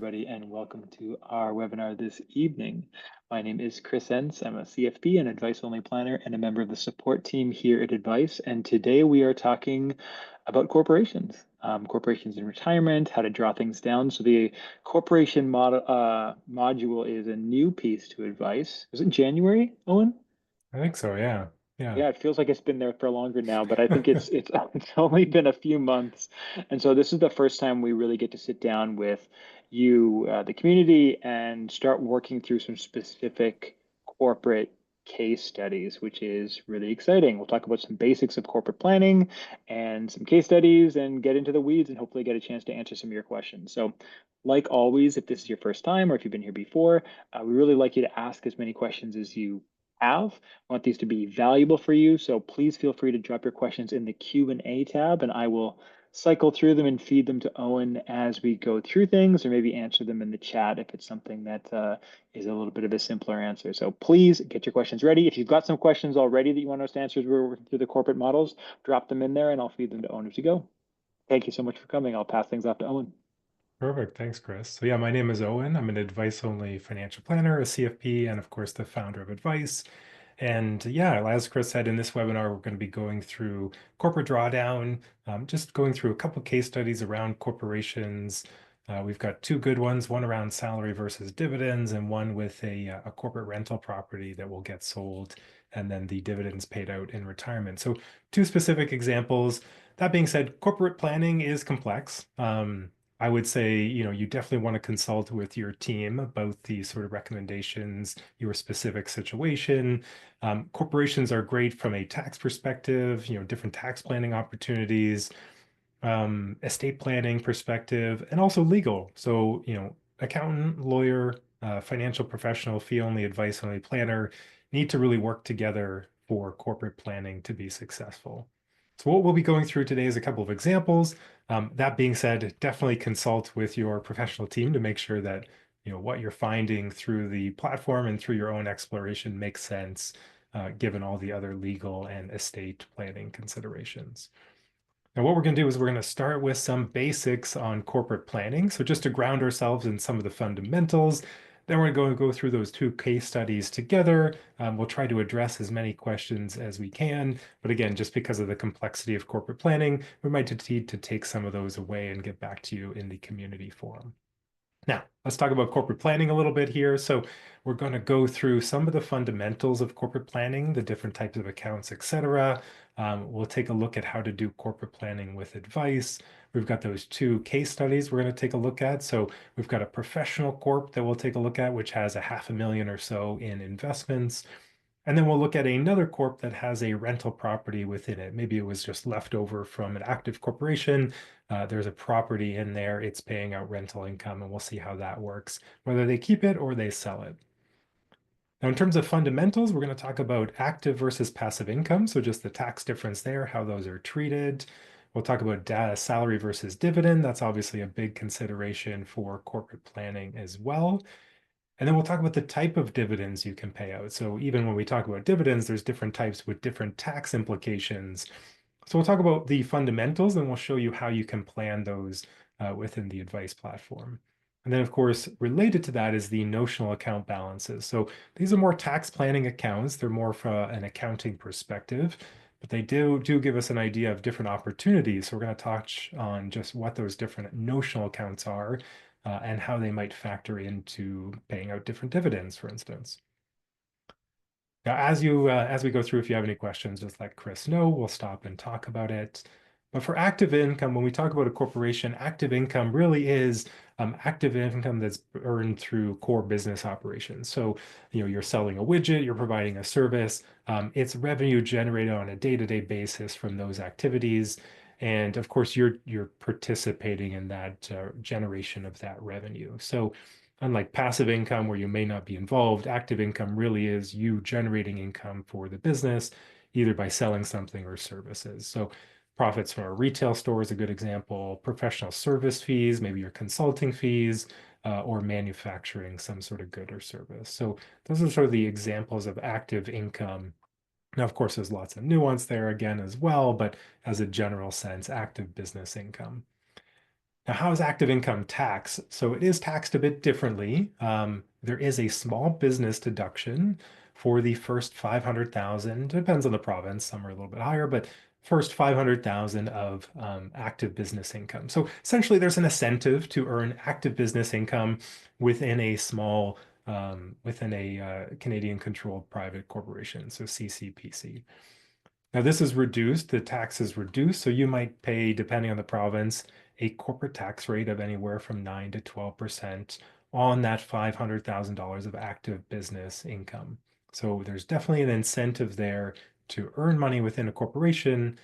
everybody, and welcome to our webinar this evening. My name is Chris Entz. I'm a CFP, an advice-only planner, and a member of the support team here at Advice. And today we are talking about corporations, corporations in retirement, how to draw things down. So the corporation module is a new piece to Advice. Was it January, Owen? I think so, yeah. Yeah. Yeah, it feels like it's been there for longer now, but I think it's only been a few months. And so this is the first time we really get to sit down with you, the community, and start working through some specific corporate case studies, which is really exciting. We'll talk about some basics of corporate planning and some case studies and get into the weeds and hopefully get a chance to answer some of your questions. So like always, if this is your first time or if you've been here before, we really like you to ask as many questions as you have. I want these to be valuable for you, so please feel free to drop your questions in the Q&A tab, and I will cycle through them and feed them to Owen as we go through things, or maybe answer them in the chat if it's something that is a little bit of a simpler answer. So please get your questions ready. If you've got some questions already that you want us to answer as we're working through the corporate models, drop them in there and I'll feed them to Owen as we go. Thank you so much for coming. I'll pass things off to Owen. Perfect. Thanks, Chris. So yeah, my name is Owen. I'm an advice-only financial planner, a CFP, and of course, the founder of Advice. And yeah, as Chris said, in this webinar, we're going to be going through corporate drawdown, just going through a couple case studies around corporations. We've got two good ones, one around salary versus dividends, and one with a corporate rental property that will get sold, and then the dividends paid out in retirement. So two specific examples. That being said, corporate planning is complex. I would say, you definitely want to consult with your team about the sort of recommendations, your specific situation. Corporations are great from a tax perspective, different tax planning opportunities, estate planning perspective, and also legal. So, accountant, lawyer, financial professional, fee-only, advice-only planner need to really work together for corporate planning to be successful. So what we'll be going through today is a couple of examples. That being said, definitely consult with your professional team to make sure that what you're finding through the platform and through your own exploration makes sense, given all the other legal and estate planning considerations. Now, what we're going to do is we're going to start with some basics on corporate planning. So just to ground ourselves in some of the fundamentals, then we're going to go through those two case studies together. We'll try to address as many questions as we can. But again, just because of the complexity of corporate planning, we might need to take some of those away and get back to you in the community forum. Now, let's talk about corporate planning a little bit here. So we're going to go through some of the fundamentals of corporate planning, the different types of accounts, etc. We'll take a look at how to do corporate planning with Advice. We've got those two case studies we're going to take a look at. So we've got a professional corp that we'll take a look at, which has a $500,000 or so in investments. And then we'll look at another corp that has a rental property within it. Maybe it was just left over from an active corporation. There's a property in there. It's paying out rental income, and we'll see how that works, whether they keep it or they sell it. Now, in terms of fundamentals, we're going to talk about active versus passive income. So just the tax difference there, how those are treated. We'll talk about salary versus dividend. That's obviously a big consideration for corporate planning as well. And then we'll talk about the type of dividends you can pay out. So even when we talk about dividends, there's different types with different tax implications. So we'll talk about the fundamentals, and we'll show you how you can plan those within the Advice platform. And then, of course, related to that is the notional account balances. So these are more tax planning accounts. They're more from an accounting perspective, but they do give us an idea of different opportunities. So we're going to touch on just what those different notional accounts are and how they might factor into paying out different dividends, for instance. Now, as we go through, if you have any questions, just let Chris know. We'll stop and talk about it. But for active income, when we talk about a corporation, active income really is active income that's earned through core business operations. So, you're selling a widget, you're providing a service. It's revenue generated on a day-to-day basis from those activities. And of course, you're participating in that generation of that revenue. So unlike passive income where you may not be involved, active income really is you generating income for the business, either by selling something or services. So profits from a retail store is a good example, professional service fees, maybe your consulting fees, or manufacturing some sort of good or service. So those are sort of the examples of active income. Now, of course, there's lots of nuance there again as well, but as a general sense, active business income. Now, how is active income taxed? So it is taxed a bit differently. There is a small business deduction for the first 500,000. Depends on the province. Some are a little bit higher, but first 500,000 of active business income. So essentially, there's an incentive to earn active business income within a small, within a Canadian-controlled private corporation, so CCPC. Now, this is reduced, the tax is reduced, so you might pay, depending on the province, a corporate tax rate of anywhere from 9 to 12% on that $500,000 of active business income. So there's definitely an incentive there to earn money within a corporation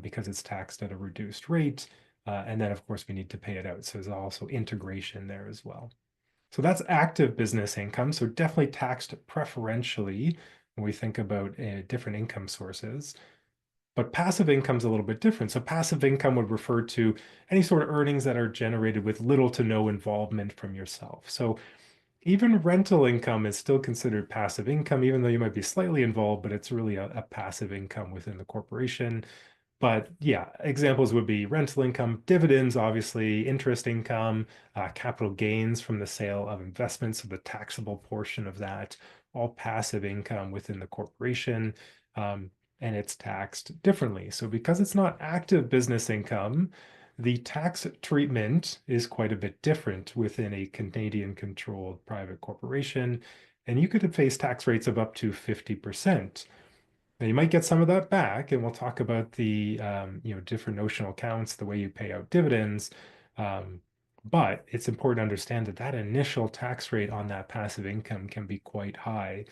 because it's taxed at a reduced rate. And then, of course, we need to pay it out. So there's also integration there as well. So that's active business income. So definitely taxed preferentially when we think about different income sources. But passive income is a little bit different. So passive income would refer to any sort of earnings that are generated with little to no involvement from yourself. So even rental income is still considered passive income, even though you might be slightly involved, but it's really a passive income within the corporation. But yeah, examples would be rental income, dividends, obviously, interest income, capital gains from the sale of investments, so the taxable portion of that, all passive income within the corporation. And it's taxed differently. So because it's not active business income, the tax treatment is quite a bit different within a Canadian-controlled private corporation. And you could face tax rates of up to 50%. Now you might get some of that back, and we'll talk about the different notional accounts, the way you pay out dividends. But it's important to understand that that initial tax rate on that passive income can be quite high,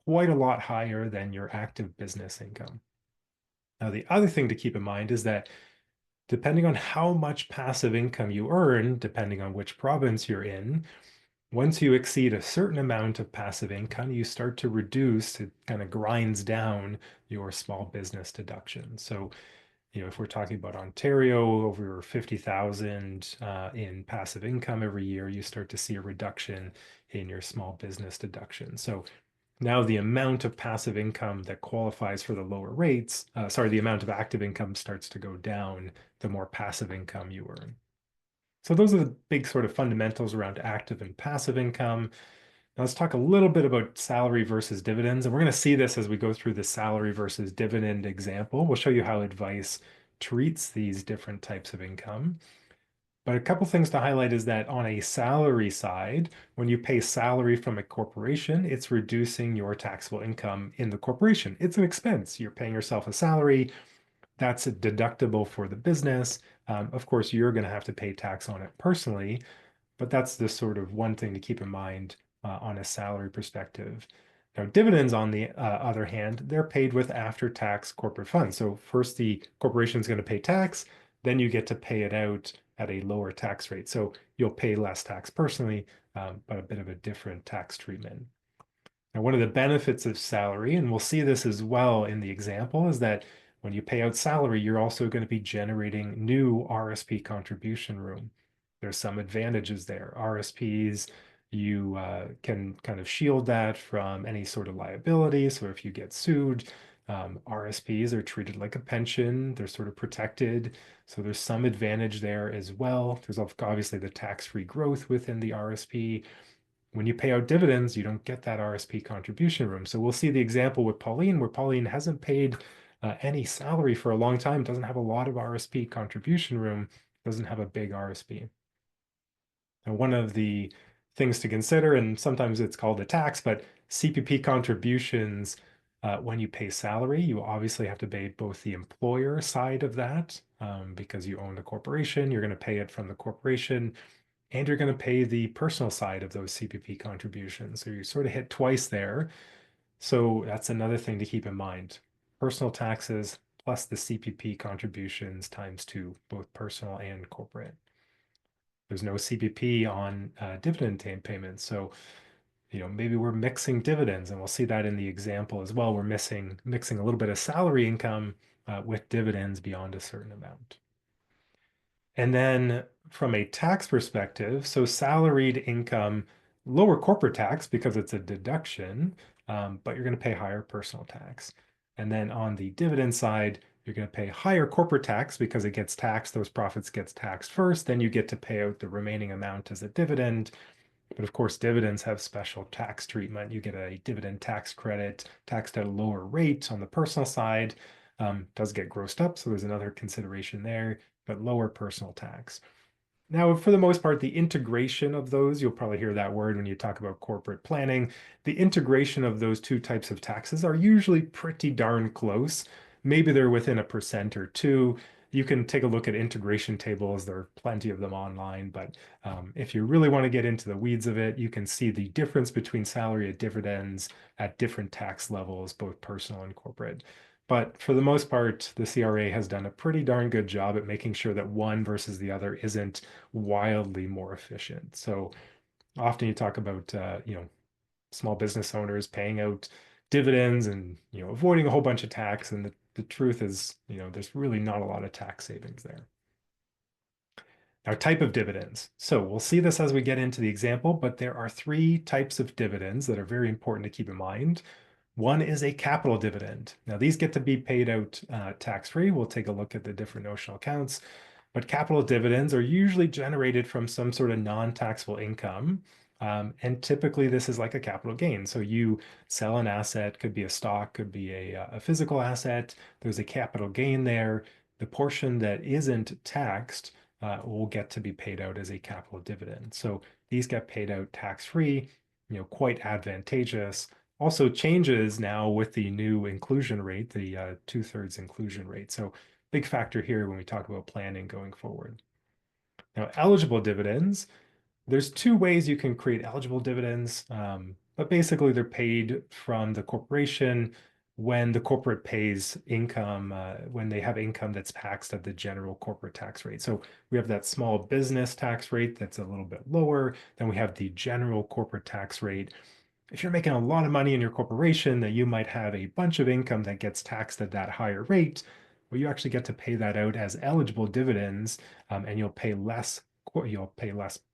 quite a lot higher than your active business income. Now, the other thing to keep in mind is that depending on how much passive income you earn, depending on which province you're in, once you exceed a certain amount of passive income, you start to reduce, it kind of grinds down your small business deduction. So, if we're talking about Ontario, over 50,000 in passive income every year, you start to see a reduction in your small business deduction. So now the amount of passive income that qualifies for the lower rates, the amount of active income starts to go down the more passive income you earn. So those are the big sort of fundamentals around active and passive income. Now let's talk a little bit about salary versus dividends. And we're going to see this as we go through the salary versus dividend example. We'll show you how advice treats these different types of income. But a couple things to highlight is that on a salary side, when you pay salary from a corporation, it's reducing your taxable income in the corporation. It's an expense. You're paying yourself a salary. That's a deductible for the business. Of course, you're going to have to pay tax on it personally, but that's the sort of one thing to keep in mind on a salary perspective. Now, dividends, on the other hand, they're paid with after-tax corporate funds. So first, the corporation is going to pay tax, then you get to pay it out at a lower tax rate. So you'll pay less tax personally, but a bit of a different tax treatment. Now, one of the benefits of salary, and we'll see this as well in the example, is that when you pay out salary, you're also going to be generating new RSP contribution room. There's some advantages there. RSPs, you can kind of shield that from any sort of liability. So if you get sued, RSPs are treated like a pension. They're sort of protected. So there's some advantage there as well. There's obviously the tax-free growth within the RSP. When you pay out dividends, you don't get that RSP contribution room. So we'll see the example with Pauline, where Pauline hasn't paid any salary for a long time, doesn't have a lot of RSP contribution room, doesn't have a big RSP. And one of the things to consider, and sometimes it's called a tax, but CPP contributions, when you pay salary, you obviously have to pay both the employer side of that because you own the corporation, you're going to pay it from the corporation, and you're going to pay the personal side of those CPP contributions. So you sort of hit twice there. So that's another thing to keep in mind. Personal taxes plus the CPP contributions times two, both personal and corporate. There's no CPP on dividend payments. So, maybe we're mixing dividends, and we'll see that in the example as well. We're mixing a little bit of salary income with dividends beyond a certain amount. And then from a tax perspective, so salaried income, lower corporate tax because it's a deduction, but you're going to pay higher personal tax. And then on the dividend side, You're going to pay higher corporate tax because it gets taxed, those profits gets taxed first, then you get to pay out the remaining amount as a dividend. But of course, dividends have special tax treatment. You get a dividend tax credit taxed at a lower rate on the personal side. Does get grossed up, so there's another consideration there, but lower personal tax. Now, for the most part, the integration of those, you'll probably hear that word when you talk about corporate planning. The integration of those two types of taxes are usually pretty darn close. Maybe they're within a percent or two. You can take a look at integration tables. There are plenty of them online, but if you really want to get into the weeds of it, you can see the difference between salary and dividends at different tax levels, both personal and corporate. But for the most part, the CRA has done a pretty darn good job at making sure that one versus the other isn't wildly more efficient. So often you talk about, small business owners paying out dividends and, avoiding a whole bunch of tax. And the truth is, there's really not a lot of tax savings there. Now, type of dividends. So we'll see this as we get into the example, but there are three types of dividends that are very important to keep in mind. One is a capital dividend. Now, these get to be paid out tax-free. We'll take a look at the different notional accounts. But capital dividends are usually generated from some sort of non-taxable income. And typically, this is like a capital gain. So you sell an asset, could be a stock, could be a physical asset. There's a capital gain there. The portion that isn't taxed will get to be paid out as a capital dividend. So these get paid out tax-free, quite advantageous. Also changes now with the new inclusion rate, the 2/3 inclusion rate. So big factor here when we talk about planning going forward. Now, eligible dividends, there's two ways you can create eligible dividends, but basically they're paid from the corporation when the corporate pays income, when they have income that's taxed at the general corporate tax rate. So we have that small business tax rate that's a little bit lower. Then we have the general corporate tax rate. If you're making a lot of money in your corporation, that you might have a bunch of income that gets taxed at that higher rate, well, you actually get to pay that out as eligible dividends, and you'll pay less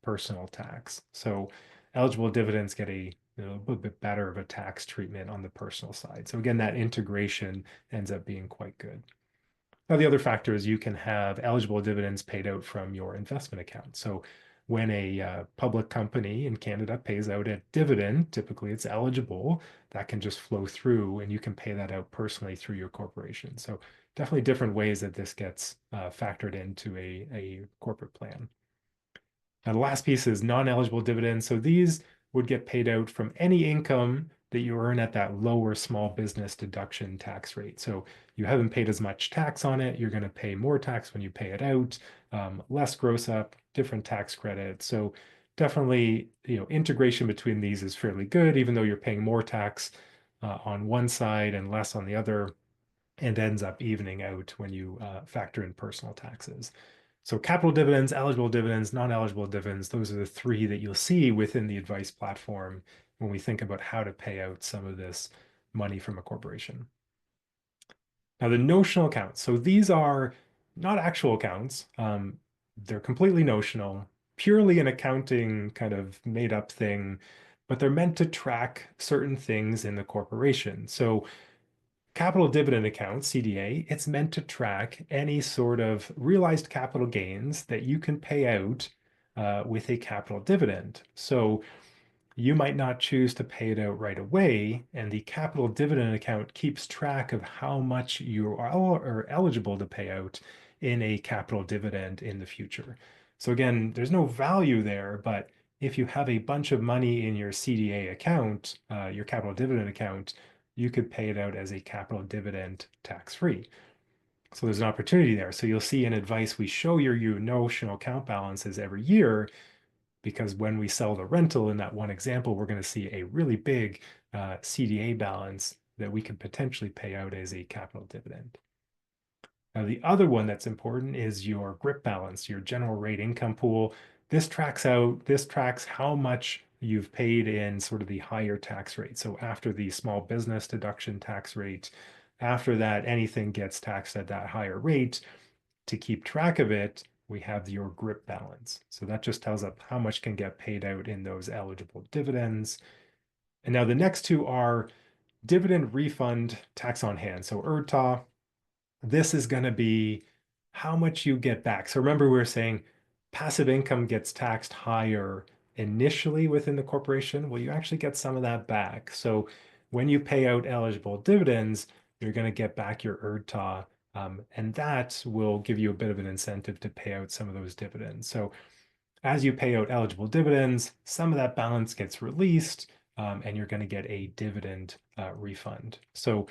personal tax. So eligible dividends get a little bit better of a tax treatment on the personal side. So again, that integration ends up being quite good. Now, the other factor is you can have eligible dividends paid out from your investment account. So when a public company in Canada pays out a dividend, typically it's eligible, that can just flow through and you can pay that out personally through your corporation. So definitely different ways that this gets factored into a corporate plan. Now, the last piece is non-eligible dividends. So these would get paid out from any income that you earn at that lower small business deduction tax rate. So you haven't paid as much tax on it. You're going to pay more tax when you pay it out, less gross up, different tax credits. So definitely, integration between these is fairly good, even though you're paying more tax on one side and less on the other, and ends up evening out when you factor in personal taxes. So capital dividends, eligible dividends, non-eligible dividends, those are the three that you'll see within the advice platform when we think about how to pay out some of this money from a corporation. Now, the notional accounts. So these are not actual accounts. They're completely notional, purely an accounting kind of made up thing, but they're meant to track certain things in the corporation. So capital dividend account, CDA, it's meant to track any sort of realized capital gains that you can pay out with a capital dividend. So you might not choose to pay it out right away, and the capital dividend account keeps track of how much you are eligible to pay out in a capital dividend in the future. So again, there's no value there, but if you have a bunch of money in your CDA account, your capital dividend account, you could pay it out as a capital dividend tax-free. So there's an opportunity there. So you'll see in advice, we show your notional account balances every year, because when we sell the rental in that one example, we're going to see a really big CDA balance that we could potentially pay out as a capital dividend. Now, the other one that's important is your GRIP balance, your general rate income pool. This tracks how much you've paid in sort of the higher tax rate. So after the small business deduction tax rate, after that, anything gets taxed at that higher rate. To keep track of it, we have your GRIP balance. So that just tells us how much can get paid out in those eligible dividends. And now the next two are dividend refund tax on hand. So eRDTOH, this is going to be how much you get back. So remember, we were saying passive income gets taxed higher initially within the corporation. Well, you actually get some of that back. So when you pay out eligible dividends, you're going to get back your eRDTOH, and that will give you a bit of an incentive to pay out some of those dividends. So as you pay out eligible dividends, some of that balance gets released, and you're going to get a dividend refund. So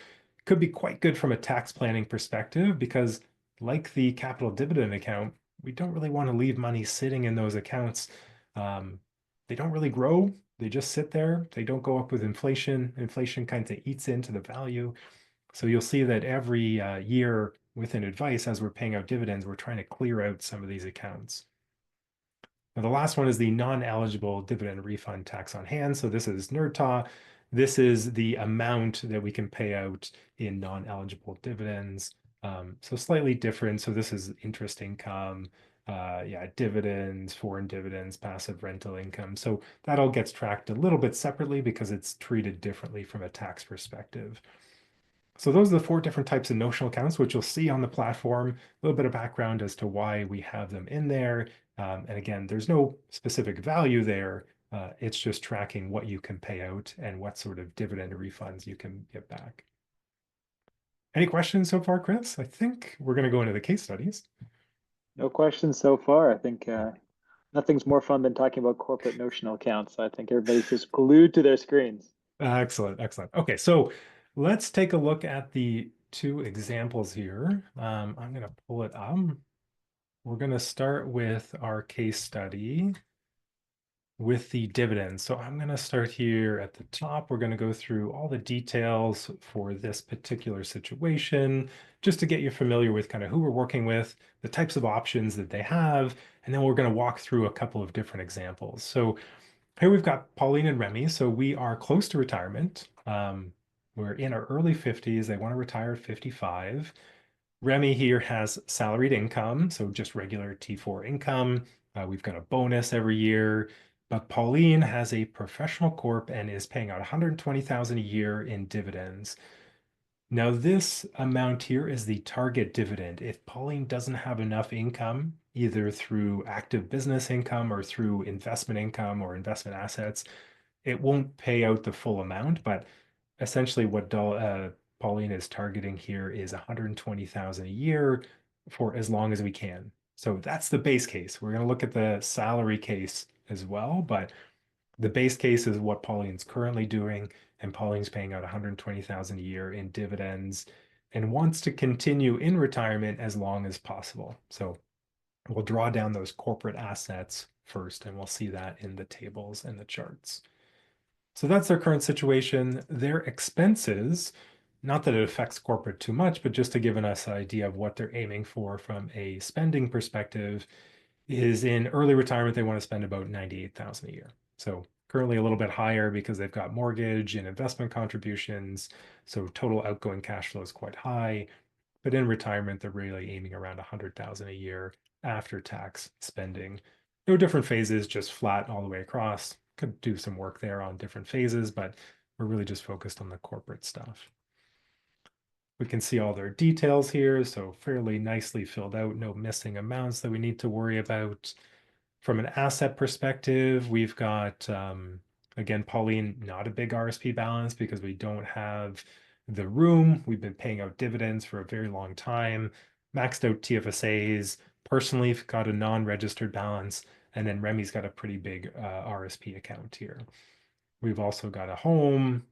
could be quite good from a tax planning perspective because, like the capital dividend account, we don't really want to leave money sitting in those accounts. They don't really grow. They just sit there. They don't go up with inflation. Inflation kind of eats into the value. So you'll see that every year within advice, as we're paying out dividends, we're trying to clear out some of these accounts. Now, the last one is the non-eligible dividend refund tax on hand. So this is neRDTOH. This is the amount that we can pay out in non-eligible dividends. So slightly different. So this is interest income, yeah, dividends, foreign dividends, passive rental income. So that all gets tracked a little bit separately because it's treated differently from a tax perspective. So those are the four different types of notional accounts, which you'll see on the platform. A little bit of background as to why we have them in there. And again, there's no specific value there. It's just tracking what you can pay out and what sort of dividend refunds you can get back. Any questions so far, Chris? I think we're going to go into the case studies. No questions so far. I think nothing's more fun than talking about corporate notional accounts. I think everybody's just glued to their screens. Excellent, excellent. Okay, so let's take a look at the two examples here. I'm going to pull it up. We're going to start with our case study with the dividends. So I'm going to start here at the top. We're going to go through all the details for this particular situation, just to get you familiar with kind of who we're working with, the types of options that they have, and then we're going to walk through a couple of different examples. So here we've got Pauline and Remy. So we are close to retirement. We're in our early 50s. They want to retire at 55. Remy here has salaried income, so just regular T4 income. We've got a bonus every year, but Pauline has a professional corp and is paying out 120,000 a year in dividends. Now, this amount here is the target dividend. If Pauline doesn't have enough income, either through active business income or through investment income or investment assets, it won't pay out the full amount, but essentially what Pauline is targeting here is 120,000 a year for as long as we can. So that's the base case. We're going to look at the salary case as well, but the base case is what Pauline's currently doing, and Pauline's paying out 120,000 a year in dividends and wants to continue in retirement as long as possible. So we'll draw down those corporate assets first, and we'll see that in the tables and the charts. So that's their current situation. Their expenses, not that it affects corporate too much, but just to give us an idea of what they're aiming for from a spending perspective, is in early retirement, they want to spend about 98,000 a year. So currently a little bit higher because they've got mortgage and investment contributions. So total outgoing cash flow is quite high. But in retirement, they're really aiming around 100,000 a year after tax spending. No different phases, just flat all the way across. Could do some work there on different phases, but we're really just focused on the corporate stuff. We can see all their details here, so fairly nicely filled out, no missing amounts that we need to worry about. From an asset perspective, we've got, again, Pauline, not a big RSP balance because we don't have the room. We've been paying out dividends for a very long time, maxed out TFSAs. Personally, got a non-registered balance, and then Remy's got a pretty big RSP account here. We've also got a home,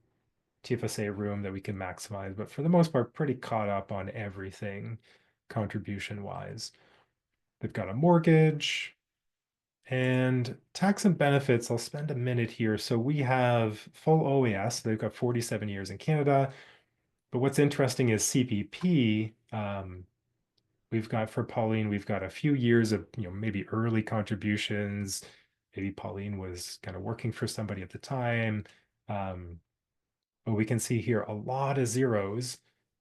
TFSA room that we can maximize, but for the most part, pretty caught up on everything contribution-wise. They've got a mortgage, and tax and benefits, I'll spend a minute here. So we have full OAS. They've got 47 years in Canada. But what's interesting is CPP. We've got for Pauline, we've got a few years of, maybe early contributions. Maybe Pauline was kind of working for somebody at the time. But we can see here a lot of zeros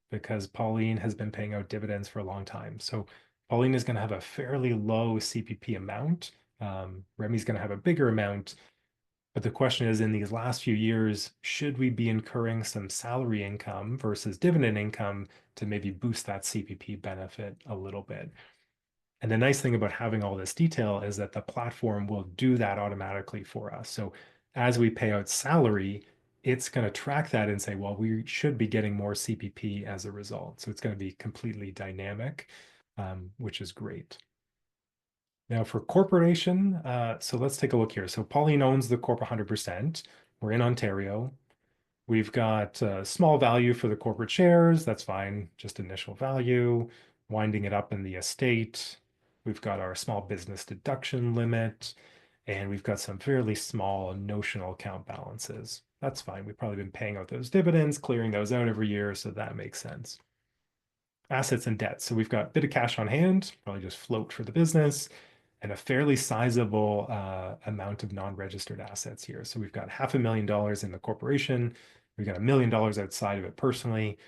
because Pauline has been paying out dividends for a long time. So Pauline is going to have a fairly low CPP amount. Remy's going to have a bigger amount. But the question is, in these last few years, should we be incurring some salary income versus dividend income to maybe boost that CPP benefit a little bit? And the nice thing about having all this detail is that the platform will do that automatically for us. So as we pay out salary, it's going to track that and say, well, we should be getting more CPP as a result. So it's going to be completely dynamic, which is great. Now for corporation, so let's take a look here. So Pauline owns the Corp 100%. We're in Ontario. We've got small value for the corporate shares. That's fine, just initial value. Winding it up in the estate. We've got our small business deduction limit, and we've got some fairly small notional account balances. That's fine. We've probably been paying out those dividends, clearing those out every year, so that makes sense. Assets and debts. So we've got a bit of cash on hand, probably just float for the business, and a fairly sizable amount of non-registered assets here. So we've got $500,000 in the corporation. We've got $1 million outside of it personally.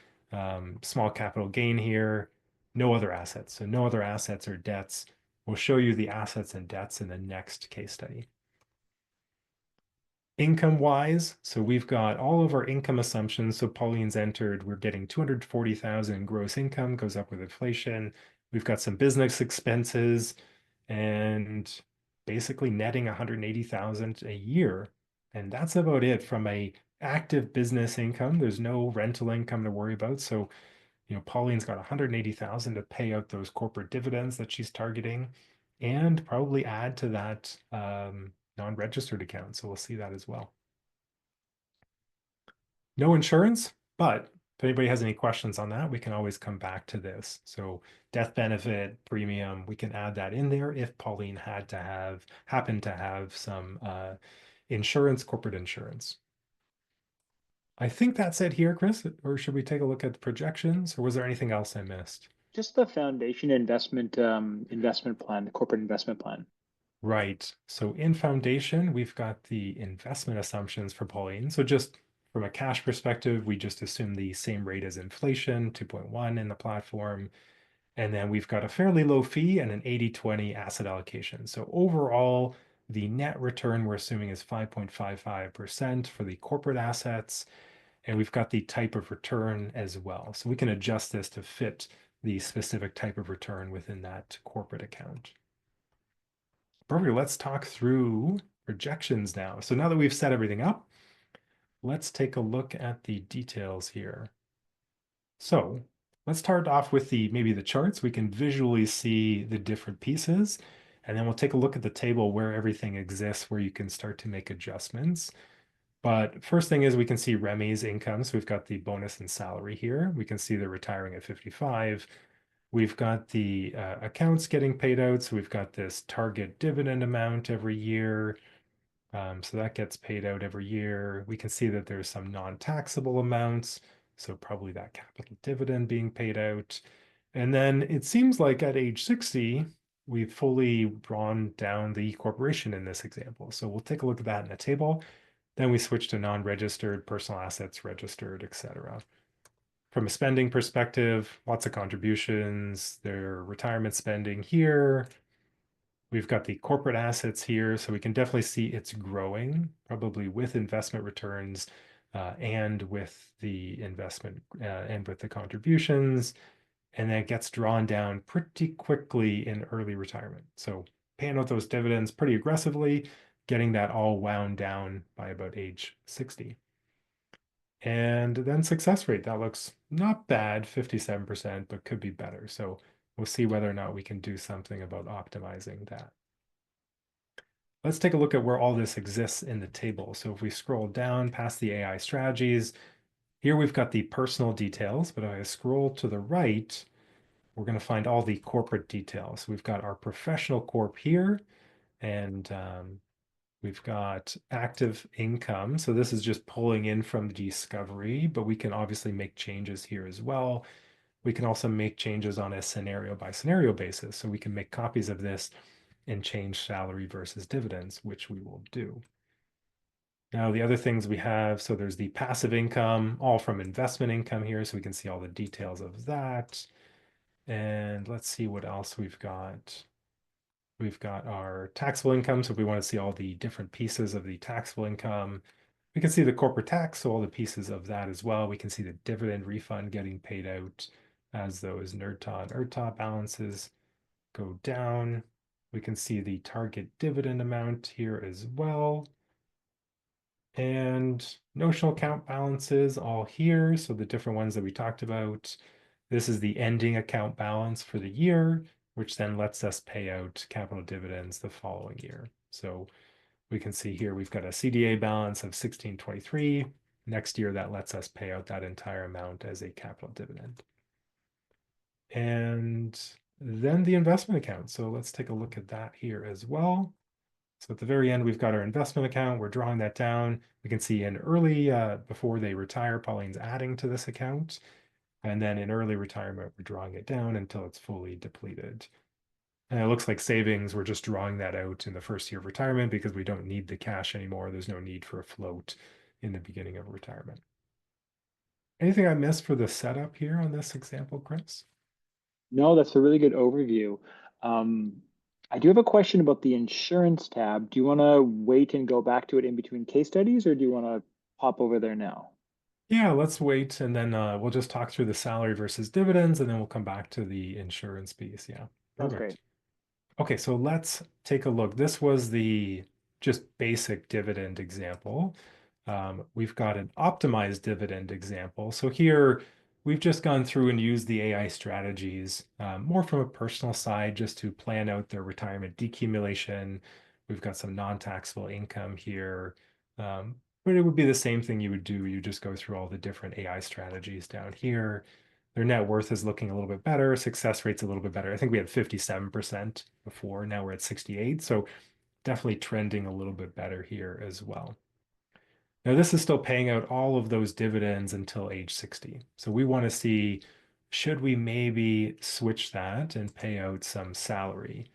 Small capital gain here. No other assets. So no other assets or debts. We'll show you the assets and debts in the next case study. Income wise, so we've got all of our income assumptions. So Pauline's entered, we're getting 240,000 gross income, goes up with inflation. We've got some business expenses and basically netting 180,000 a year. And that's about it from a active business income. There's no rental income to worry about. So, Pauline's got 180,000 to pay out those corporate dividends that she's targeting and probably add to that non-registered account. So we'll see that as well. No insurance, but if anybody has any questions on that, we can always come back to this. So death benefit, premium, we can add that in there if Pauline happened to have some insurance, corporate insurance. I think that's it here, Chris, or should we take a look at the projections, or was there anything else I missed? Just the foundation investment plan, the corporate investment plan. Right. So in Foundation, we've got the investment assumptions for Pauline. So just from a cash perspective, we just assume the same rate as inflation, 2.1 in the platform. And then we've got a fairly low fee and an 80-20 asset allocation. So overall, the net return we're assuming is 5.55% for the corporate assets. And we've got the type of return as well. So we can adjust this to fit the specific type of return within that corporate account. Perfect. Let's talk through projections now. So now that we've set everything up, let's take a look at the details here. So let's start off with maybe the charts. We can visually see the different pieces, and then we'll take a look at the table where everything exists, where you can start to make adjustments. But first thing is we can see Remy's income. So we've got the bonus and salary here. We can see they're retiring at 55. We've got the accounts getting paid out. So we've got this target dividend amount every year. So that gets paid out every year. We can see that there's some non-taxable amounts. So probably that capital dividend being paid out. And then it seems like at age 60, we've fully drawn down the corporation in this example. So we'll take a look at that in a table. Then we switch to non-registered, personal assets, registered, etc. From a spending perspective, lots of contributions, their retirement spending here. We've got the corporate assets here, so we can definitely see it's growing, probably with investment returns and with the investment and with the contributions. And then it gets drawn down pretty quickly in early retirement. So paying out those dividends pretty aggressively, getting that all wound down by about age 60. And then success rate, that looks not bad, 57%, but could be better. So we'll see whether or not we can do something about optimizing that. Let's take a look at where all this exists in the table. So if we scroll down past the AI strategies, here we've got the personal details, but if I scroll to the right, we're going to find all the corporate details. We've got our professional corp here, and we've got active income. So this is just pulling in from the discovery, but we can obviously make changes here as well. We can also make changes on a scenario by scenario basis. So we can make copies of this and change salary versus dividends, which we will do. Now, the other things we have, so there's the passive income, all from investment income here, so we can see all the details of that. And let's see what else we've got. We've got our taxable income. So if we want to see all the different pieces of the taxable income, we can see the corporate tax, so all the pieces of that as well. We can see the dividend refund getting paid out as those NERDTOH and eRDTOH balances go down. We can see the target dividend amount here as well. And notional account balances all here. So the different ones that we talked about. This is the ending account balance for the year, which then lets us pay out capital dividends the following year. So we can see here we've got a CDA balance of 1623. Next year, that lets us pay out that entire amount as a capital dividend. And then the investment account. So let's take a look at that here as well. So at the very end, we've got our investment account. We're drawing that down. We can see in early, before they retire, Pauline's adding to this account. And then in early retirement, we're drawing it down until it's fully depleted. And it looks like savings, we're just drawing that out in the first year of retirement because we don't need the cash anymore. There's no need for a float in the beginning of retirement. Anything I missed for the setup here on this example, Chris? No, that's a really good overview. Um, I do have a question about the insurance tab. Do you want to wait and go back to it in between case studies, or do you want to pop over there now? Yeah, let's wait and then we'll just talk through the salary versus dividends and then we'll come back to the insurance piece. Yeah, Sounds perfect. great. Okay, so let's take a look. This was the just basic dividend example. We've got an optimized dividend example. So here we've just gone through and used the AI strategies more from a personal side just to plan out their retirement decumulation. We've got some non-taxable income here. But it would be the same thing you would do. You just go through all the different AI strategies down here. Their net worth is looking a little bit better. Success rate's a little bit better. I think we had 57% before. Now we're at 68. So definitely trending a little bit better here as well. Now, this is still paying out all of those dividends until age 60. So we want to see, should we maybe switch that and pay out some salary?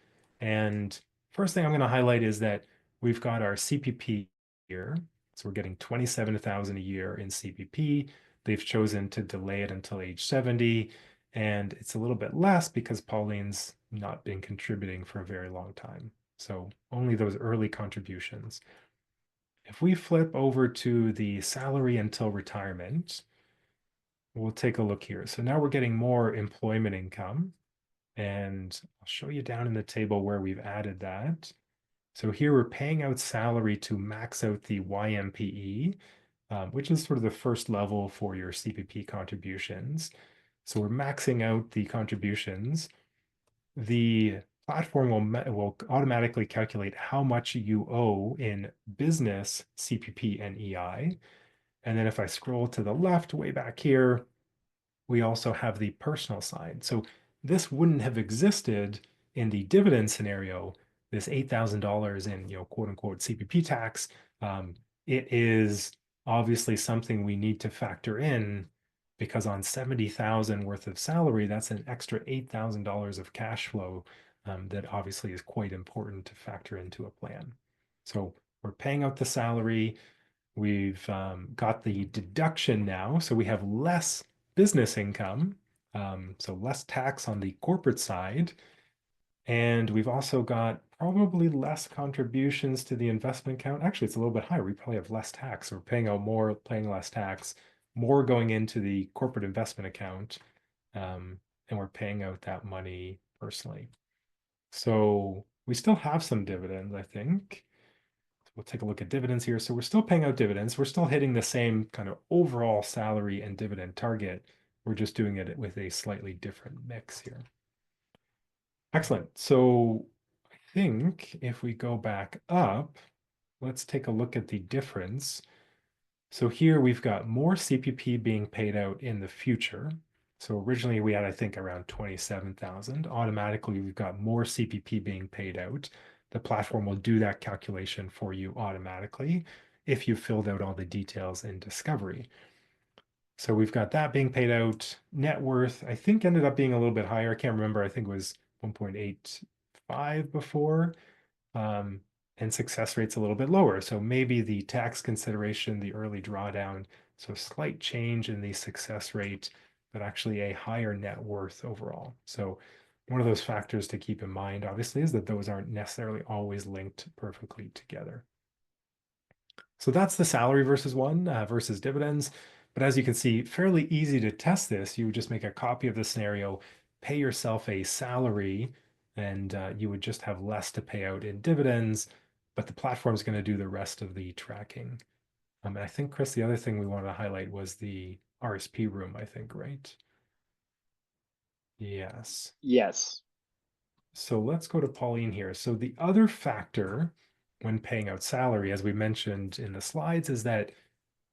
And first thing I'm going to highlight is that we've got our CPP here. So we're getting 27,000 a year in CPP. They've chosen to delay it until age 70. And it's a little bit less because Pauline's not been contributing for a very long time. So only those early contributions. If we flip over to the salary until retirement, we'll take a look here. So now we're getting more employment income, and I'll show you down in the table where we've added that. So here we're paying out salary to max out the YMPE, which is sort of the first level for your CPP contributions. So we're maxing out the contributions. The platform will automatically calculate how much you owe in business CPP and EI. And then if I scroll to the left, way back here, we also have the personal side. So this wouldn't have existed in the dividend scenario, this $8,000 in, quote unquote CPP tax. It is obviously something we need to factor in because on 70,000 worth of salary, that's an extra $8,000 of cash flow that obviously is quite important to factor into a plan. So we're paying out the salary. We've got the deduction now, so we have less business income, so less tax on the corporate side. And we've also got probably less contributions to the investment account. Actually, it's a little bit higher. We probably have less tax. We're paying out more, paying less tax, more going into the corporate investment account, and we're paying out that money personally. So we still have some dividends, I think. We'll take a look at dividends here. So we're still paying out dividends. We're still hitting the same kind of overall salary and dividend target. We're just doing it with a slightly different mix here. Excellent. So I think if we go back up, let's take a look at the difference. So here we've got more CPP being paid out in the future. So originally we had, I think, around 27,000. Automatically, we've got more CPP being paid out. The platform will do that calculation for you automatically if you filled out all the details in Discovery. So we've got that being paid out. Net worth, I think, ended up being a little bit higher. I can't remember. I think it was 1.85 before. And success rate's a little bit lower. So maybe the tax consideration, the early drawdown, so slight change in the success rate, but actually a higher net worth overall. So one of those factors to keep in mind, obviously, is that those aren't necessarily always linked perfectly together. So that's the salary versus one versus dividends. But as you can see, fairly easy to test this. You would just make a copy of the scenario, pay yourself a salary, and you would just have less to pay out in dividends, but the platform is going to do the rest of the tracking. And I think, Chris, the other thing we wanted to highlight was the RSP room, I think, right? Yes. Yes. So let's go to Pauline here. So the other factor when paying out salary, as we mentioned in the slides, is that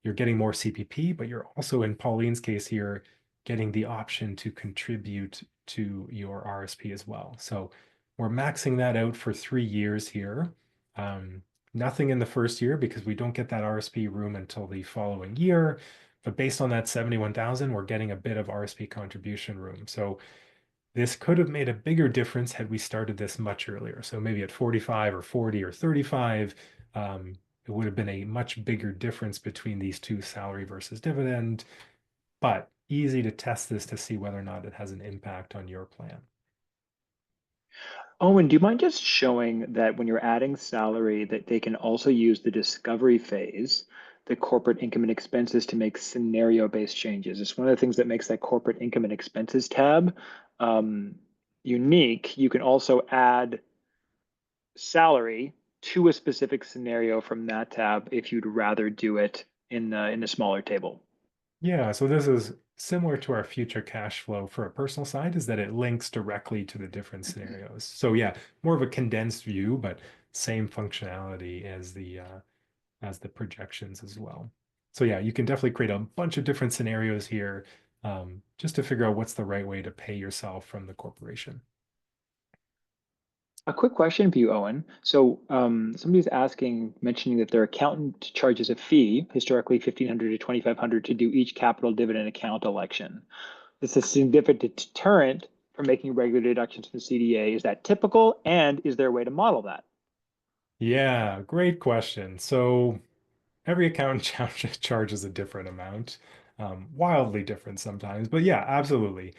you're getting more CPP, but you're also, in Pauline's case here, getting the option to contribute to your RSP as well. So we're maxing that out for 3 years here. Nothing in the first year because we don't get that RSP room until the following year. But based on that 71,000, we're getting a bit of RSP contribution room. So this could have made a bigger difference had we started this much earlier. So maybe at 45 or 40 or 35, it would have been a much bigger difference between these two, salary versus dividend, but easy to test this to see whether or not it has an impact on your plan. Owen, do you mind just showing that when you're adding salary, that they can also use the discovery phase, the corporate income and expenses to make scenario-based changes? It's one of the things that makes that corporate income and expenses tab unique. You can also add salary to a specific scenario from that tab if you'd rather do it in the smaller table. Yeah, so this is similar to our future cash flow for a personal side, is that it links directly to the different scenarios. So yeah, more of a condensed view, but same functionality as the projections as well. So yeah, you can definitely create a bunch of different scenarios here just to figure out what's the right way to pay yourself from the corporation. A quick question for you, Owen. So somebody's asking, mentioning that their accountant charges a fee, historically 1,500 to 2,500, to do each capital dividend account election. This is a significant deterrent for making regular deductions from the CDA. Is that typical? And is there a way to model that? Yeah, great question. So every accountant charges a different amount, wildly different sometimes, but yeah, absolutely.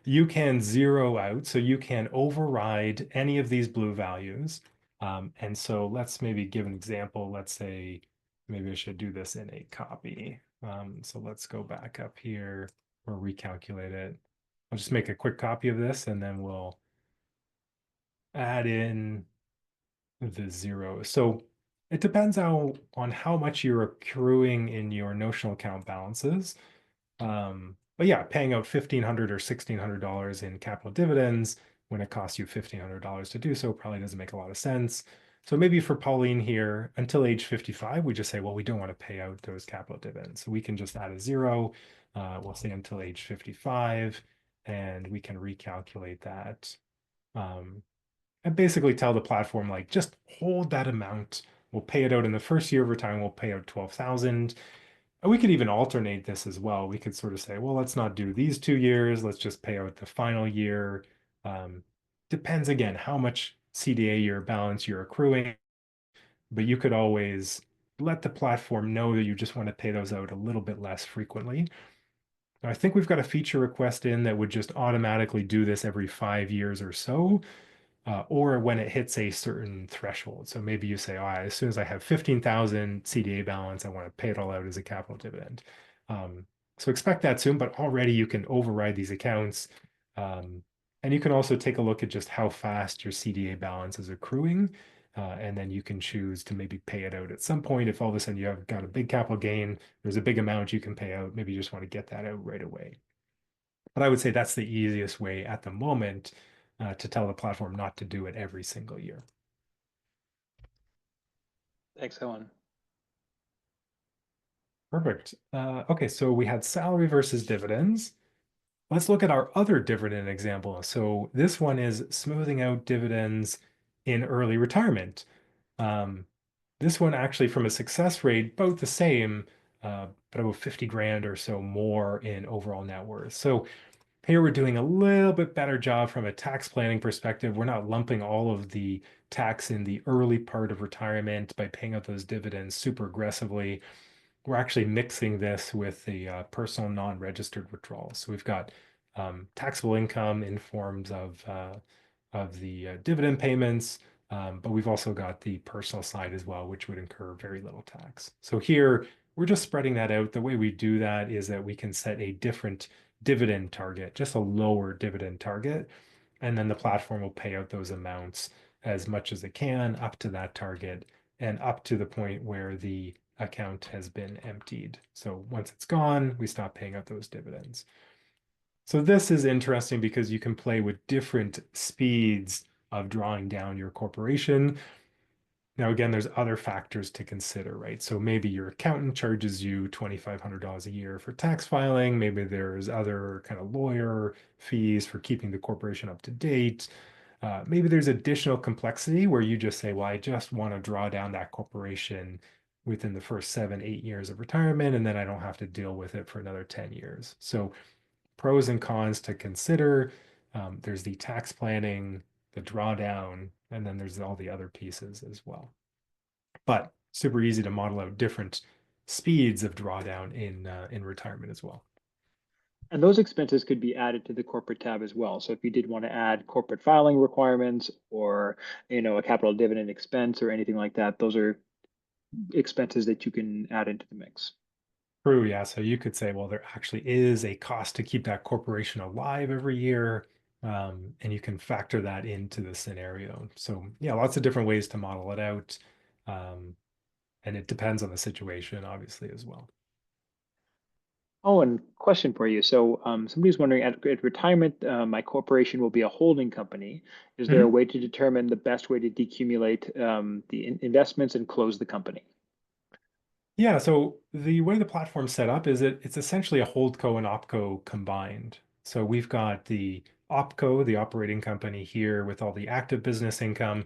You can zero out, so you can override any of these blue values. And so let's maybe give an example. Let's say maybe I should do this in a copy. So let's go back up here or recalculate it. I'll just make a quick copy of this and then we'll add in the zero. So it depends on how much you're accruing in your notional account balances. But yeah, paying out $1,500 or $1,600 in capital dividends when it costs you $1,500 to do so probably doesn't make a lot of sense. So maybe for Pauline here, until age 55, we just say, well, we don't want to pay out those capital dividends. So we can just add a zero. We'll say until age 55, and we can recalculate that. And basically tell the platform, like, just hold that amount. We'll pay it out in the first year of retirement. We'll pay out 12,000. And we could even alternate this as well. We could sort of say, well, let's not do these 2 years. Let's just pay out the final year. Um, Depends again how much CDA your balance you're accruing, but you could always let the platform know that you just want to pay those out a little bit less frequently. I think we've got a feature request in that would just automatically do this every 5 years or so or when it hits a certain threshold. So maybe you say, oh, as soon as I have 15,000 CDA balance, I want to pay it all out as a capital dividend. So expect that soon, but already you can override these accounts. And you can also take a look at just how fast your CDA balance is accruing. And then you can choose to maybe pay it out at some point. If all of a sudden you have got a big capital gain, there's a big amount you can pay out. Maybe you just want to get that out right away. But I would say that's the easiest way at the moment to tell the platform not to do it every single year. Thanks, Owen. Perfect. Okay, so we had salary versus dividends. Let's look at our other dividend example. So this one is smoothing out dividends in early retirement. This one actually from a success rate, both the same, but about 50 grand or so more in overall net worth. So here we're doing a little bit better job from a tax planning perspective. We're not lumping all of the tax in the early part of retirement by paying out those dividends super aggressively. We're actually mixing this with the personal non-registered withdrawals. So we've got taxable income in forms of the dividend payments. But we've also got the personal side as well, which would incur very little tax. So here we're just spreading that out. The way we do that is that we can set a different dividend target, just a lower dividend target, and then the platform will pay out those amounts as much as it can up to that target and up to the point where the account has been emptied. So once it's gone, we stop paying out those dividends. So this is interesting because you can play with different speeds of drawing down your corporation. Now, again, there's other factors to consider, right? So maybe your accountant charges you $2,500 a year for tax filing. Maybe there's other kind of lawyer fees for keeping the corporation up to date. Maybe there's additional complexity where you just say, well, I just want to draw down that corporation within the first 7, 8 years of retirement, and then I don't have to deal with it for another 10 years. So pros and cons to consider. There's the tax planning, the drawdown, and then there's all the other pieces as well. But super easy to model out different speeds of drawdown in retirement as well. And those expenses could be added to the corporate tab as well. So if you did want to add corporate filing requirements or, a capital dividend expense or anything like that, those are expenses that you can add into the mix. True, yeah. So you could say, well, there actually is a cost to keep that corporation alive every year, and you can factor that into the scenario. So yeah, lots of different ways to model it out, and it depends on the situation, obviously, as well. Oh, and question for you. So somebody's wondering, at retirement, my corporation will be a holding company. Is there a Mhm. way to determine the best way to decumulate the investments and close the company? Yeah, so the way the platform's set up is it's essentially a holdco and opco combined. So we've got the opco, the operating company here with all the active business income.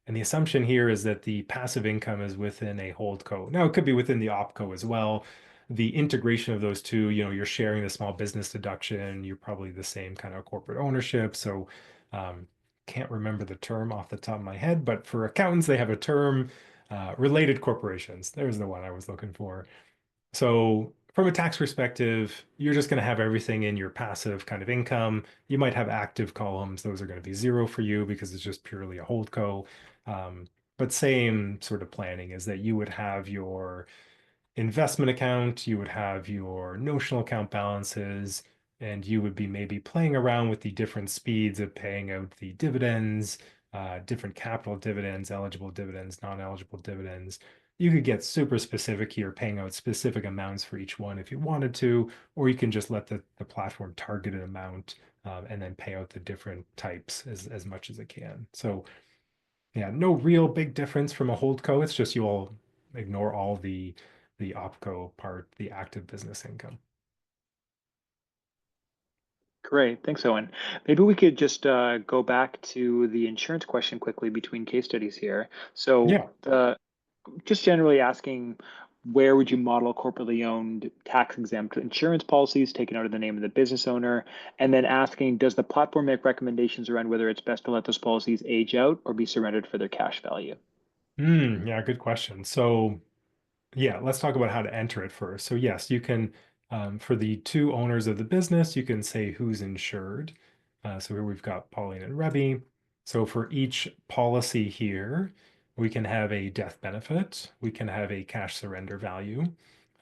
And the assumption here is that the passive income is within a holdco. Now, it could be within the opco as well. The integration of those two, you're sharing the small business deduction. You're probably the same kind of corporate ownership. So, um, can't remember the term off the top of my head, but for accountants, they have a term, related corporations. There's the one I was looking for. So from a tax perspective, you're just going to have everything in your passive kind of income. You might have active columns. Those are going to be zero for you because it's just purely a holdco. Um, but same sort of planning is that you would have your investment account, you would have your notional account balances, and you would be maybe playing around with the different speeds of paying out the dividends, different capital dividends, eligible dividends, non-eligible dividends. You could get super specific here, paying out specific amounts for each one if you wanted to, or you can just let the platform target an amount and then pay out the different types as much as it can. So yeah, no real big difference from a holdco. It's just you all ignore all the opco part, the active business income. Great, thanks, Owen. Maybe we could just go back to the insurance question quickly between case studies here. So Yeah. just generally asking, where would you model corporately owned tax exempt insurance policies taken out of the name of the business owner? And then asking, does the platform make recommendations around whether it's best to let those policies age out or be surrendered for their cash value? Yeah, good question. So yeah, let's talk about how to enter it first. So yes, you can, for the two owners of the business, you can say who's insured. So here we've got Pauline and Rebby. So for each policy here, we can have a death benefit. We can have a cash surrender value.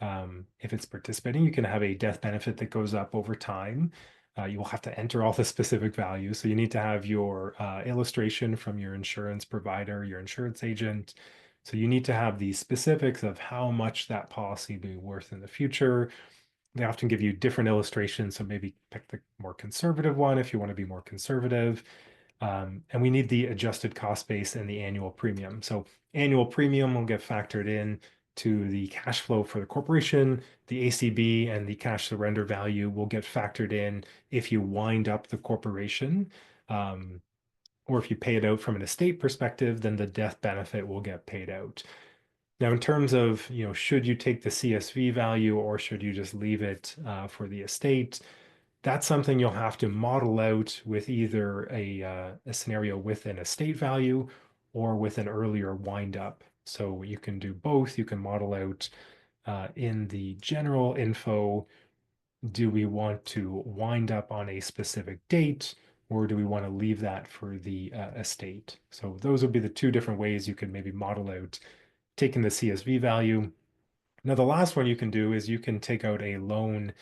If it's participating, you can have a death benefit that goes up over time. You will have to enter all the specific values. So you need to have your illustration from your insurance provider, your insurance agent. So you need to have the specifics of how much that policy will be worth in the future. They often give you different illustrations, so maybe pick the more conservative one if you want to be more conservative. And we need the adjusted cost base and the annual premium. So annual premium will get factored in to the cash flow for the corporation. The ACB and the cash surrender value will get factored in if you wind up the corporation. Or if you pay it out from an estate perspective, then the death benefit will get paid out. Now, in terms of, should you take the CSV value or should you just leave it for the estate? That's something you'll have to model out with either a scenario with an estate value or with an earlier wind up. So you can do both. You can model out in the general info do we want to wind up on a specific date, or do we want to leave that for the estate? So those would be the two different ways you could maybe model out taking the CSV value. Now, the last one you can do is you can take out a loan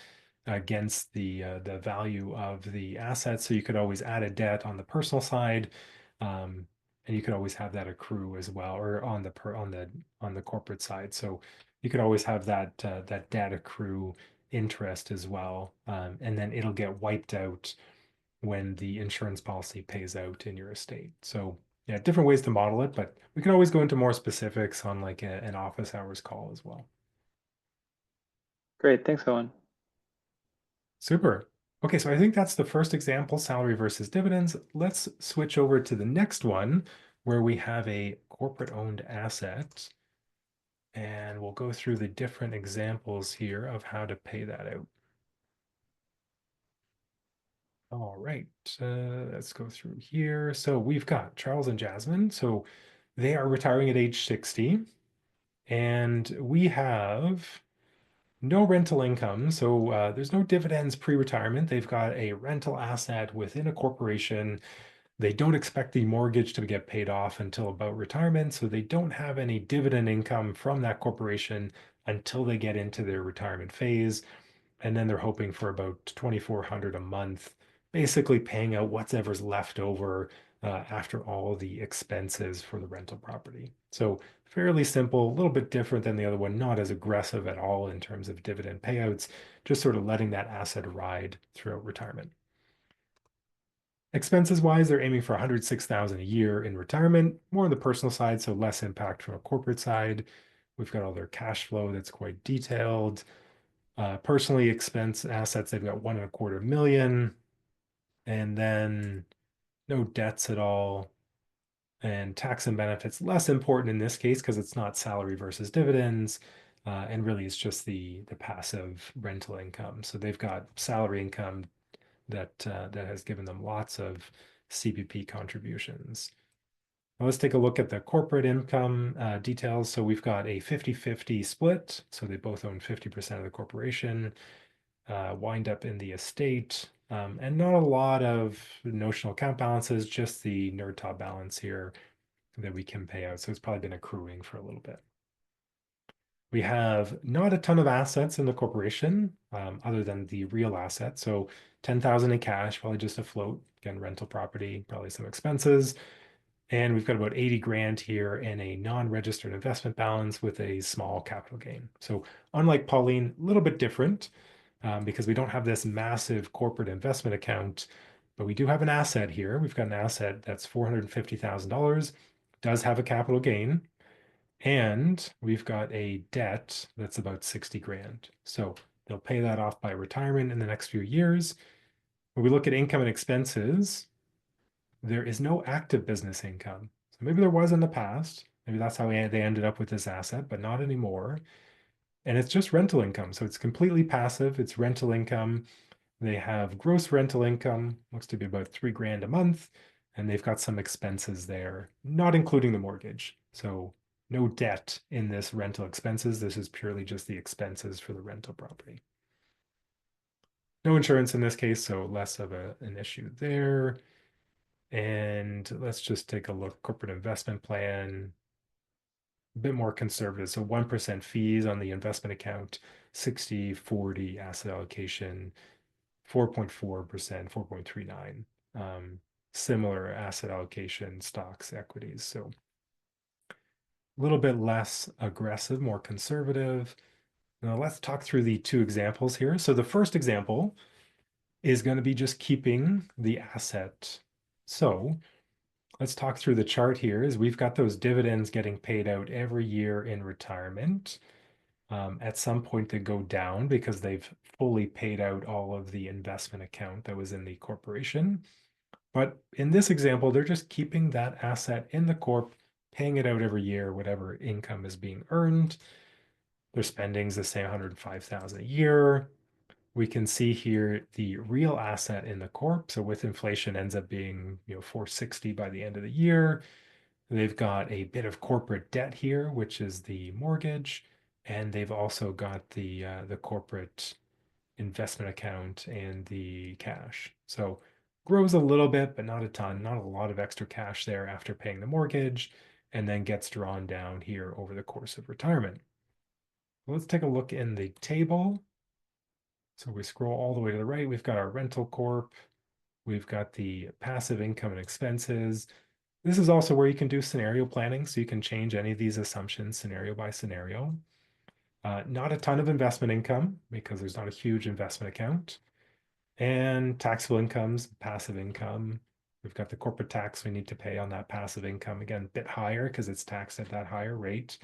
against the value of the asset. So you could always add a debt on the personal side, and you could always have that accrue as well, or on the corporate side. So you could always have that debt accrue interest as well, and then it'll get wiped out when the insurance policy pays out in your estate. So yeah, different ways to model it, but we can always go into more specifics on like an office hours call as well. Great, thanks, Owen. Super. Okay, so I think that's the first example, salary versus dividends. Let's switch over to the next one where we have a corporate owned asset. And we'll go through the different examples here of how to pay that out. All right, let's go through here. So we've got Charles and Jasmine. So they are retiring at age 60. And we have no rental income. So there's no dividends pre-retirement. They've got a rental asset within a corporation. They don't expect the mortgage to get paid off until about retirement. So they don't have any dividend income from that corporation until they get into their retirement phase. And then they're hoping for about 2,400 a month, basically paying out whatever's left over after all the expenses for the rental property. So fairly simple, a little bit different than the other one, not as aggressive at all in terms of dividend payouts, just sort of letting that asset ride throughout retirement. Expenses wise, they're aiming for 106,000 a year in retirement, more on the personal side, so less impact from a corporate side. We've got all their cash flow that's quite detailed. Personally expense assets, they've got 1.25 million, and then no debts at all. And tax and benefits, less important in this case because it's not salary versus dividends. And really it's just the passive rental income. So they've got salary income that has given them lots of CPP contributions. Now let's take a look at the corporate income details. So we've got a 50-50 split. So they both own 50% of the corporation, wind up in the estate, and not a lot of notional account balances, just the NERDTOH balance here that we can pay out. So it's probably been accruing for a little bit. We have not a ton of assets in the corporation, other than the real asset. So 10,000 in cash, probably just a float, again, rental property, probably some expenses. And we've got about 80 grand here in a non-registered investment balance with a small capital gain. So unlike Pauline, a little bit different because we don't have this massive corporate investment account, but we do have an asset here. We've got an asset that's $450,000, does have a capital gain, and we've got a debt that's about 60 grand. So they'll pay that off by retirement in the next few years. When we look at income and expenses, there is no active business income. So maybe there was in the past. Maybe that's how they ended up with this asset, but not anymore. And it's just rental income. So it's completely passive. It's rental income. They have gross rental income, looks to be about 3 grand a month. And they've got some expenses there, not including the mortgage. So no debt in this rental expenses. This is purely just the expenses for the rental property. No insurance in this case, so less of an issue there. And let's just take a look. Corporate investment plan, a bit more conservative. So 1% fees on the investment account, 60-40 asset allocation, 4.4%, 4.39. Similar asset allocation, stocks, equities. So a little bit less aggressive, more conservative. Now let's talk through the two examples here. So the first example is going to be just keeping the asset. So let's talk through the chart here. Is we've got those dividends getting paid out every year in retirement. At some point they go down because they've fully paid out all of the investment account that was in the corporation. But in this example, they're just keeping that asset in the corp, paying it out every year, whatever income is being earned. Their spending's the same 105,000 a year. We can see here the real asset in the corp. So with inflation ends up being 460 by the end of the year. They've got a bit of corporate debt here, which is the mortgage, and they've also got the corporate investment account and the cash. So grows a little bit, but not a ton, not a lot of extra cash there after paying the mortgage, and then gets drawn down here over the course of retirement. Let's take a look in the table. So we scroll all the way to the right, we've got our rental corp, we've got the passive income and expenses. This is also where you can do scenario planning, so you can change any of these assumptions scenario by scenario. Not a ton of investment income because there's not a huge investment account. And taxable incomes, passive income. We've got the corporate tax we need to pay on that passive income. Again, a bit higher because it's taxed at that higher rate.